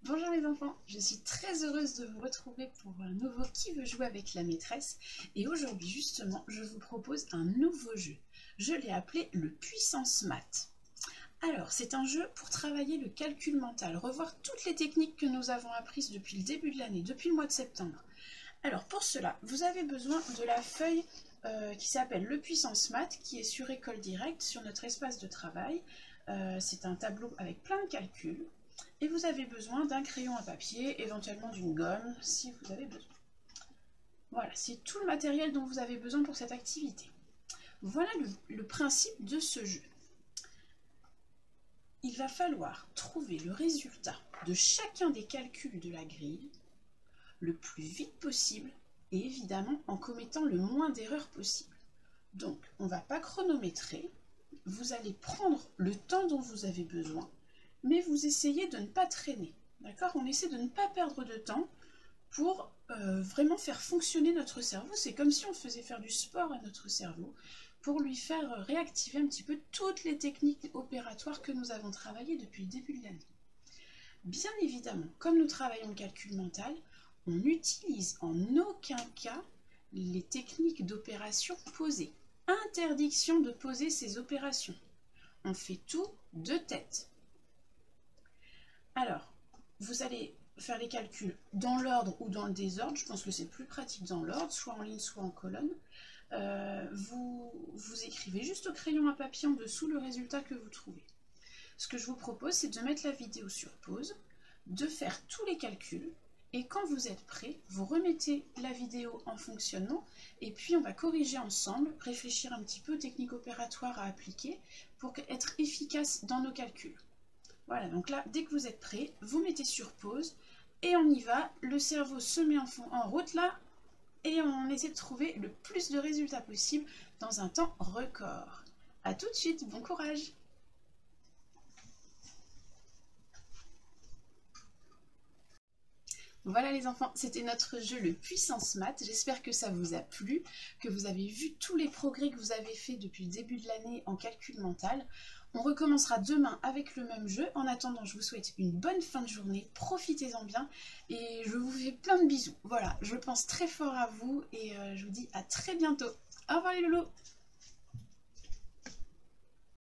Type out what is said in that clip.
Bonjour les enfants, je suis très heureuse de vous retrouver pour un nouveau Qui veut jouer avec la maîtresse et aujourd'hui justement je vous propose un nouveau jeu. Je l'ai appelé le Puissance Maths. Alors c'est un jeu pour travailler le calcul mental, revoir toutes les techniques que nous avons apprises depuis le début de l'année, depuis le mois de septembre. Alors pour cela, vous avez besoin de la feuille qui s'appelle le Puissance Maths qui est sur École Directe, sur notre espace de travail. C'est un tableau avec plein de calculs. Et vous avez besoin d'un crayon à papier, éventuellement d'une gomme, si vous avez besoin. Voilà, c'est tout le matériel dont vous avez besoin pour cette activité. Voilà le principe de ce jeu. Il va falloir trouver le résultat de chacun des calculs de la grille le plus vite possible et évidemment en commettant le moins d'erreurs possible. Donc, on ne va pas chronométrer, vous allez prendre le temps dont vous avez besoin, mais vous essayez de ne pas traîner. D'accord? On essaie de ne pas perdre de temps pour vraiment faire fonctionner notre cerveau. C'est comme si on faisait faire du sport à notre cerveau pour lui faire réactiver un petit peu toutes les techniques opératoires que nous avons travaillées depuis le début de l'année. Bien évidemment, comme nous travaillons le calcul mental, on n'utilise en aucun cas les techniques d'opération posées. Interdiction de poser ces opérations. On fait tout de tête. Alors, vous allez faire les calculs dans l'ordre ou dans le désordre. Je pense que c'est plus pratique dans l'ordre, soit en ligne, soit en colonne. Vous écrivez juste au crayon à papier en dessous le résultat que vous trouvez. Ce que je vous propose, c'est de mettre la vidéo sur pause, de faire tous les calculs, et quand vous êtes prêt, vous remettez la vidéo en fonctionnement, et puis on va corriger ensemble, réfléchir un petit peu aux techniques opératoires à appliquer pour être efficace dans nos calculs. Voilà, donc là, dès que vous êtes prêt, vous mettez sur pause, et on y va, le cerveau se met en route là, et on essaie de trouver le plus de résultats possible dans un temps record. A tout de suite, bon courage! Voilà les enfants, c'était notre jeu le Puissance Maths. J'espère que ça vous a plu, que vous avez vu tous les progrès que vous avez fait depuis le début de l'année en calcul mental. On recommencera demain avec le même jeu. En attendant, je vous souhaite une bonne fin de journée, profitez-en bien et je vous fais plein de bisous. Voilà, je pense très fort à vous et je vous dis à très bientôt. Au revoir les loulous!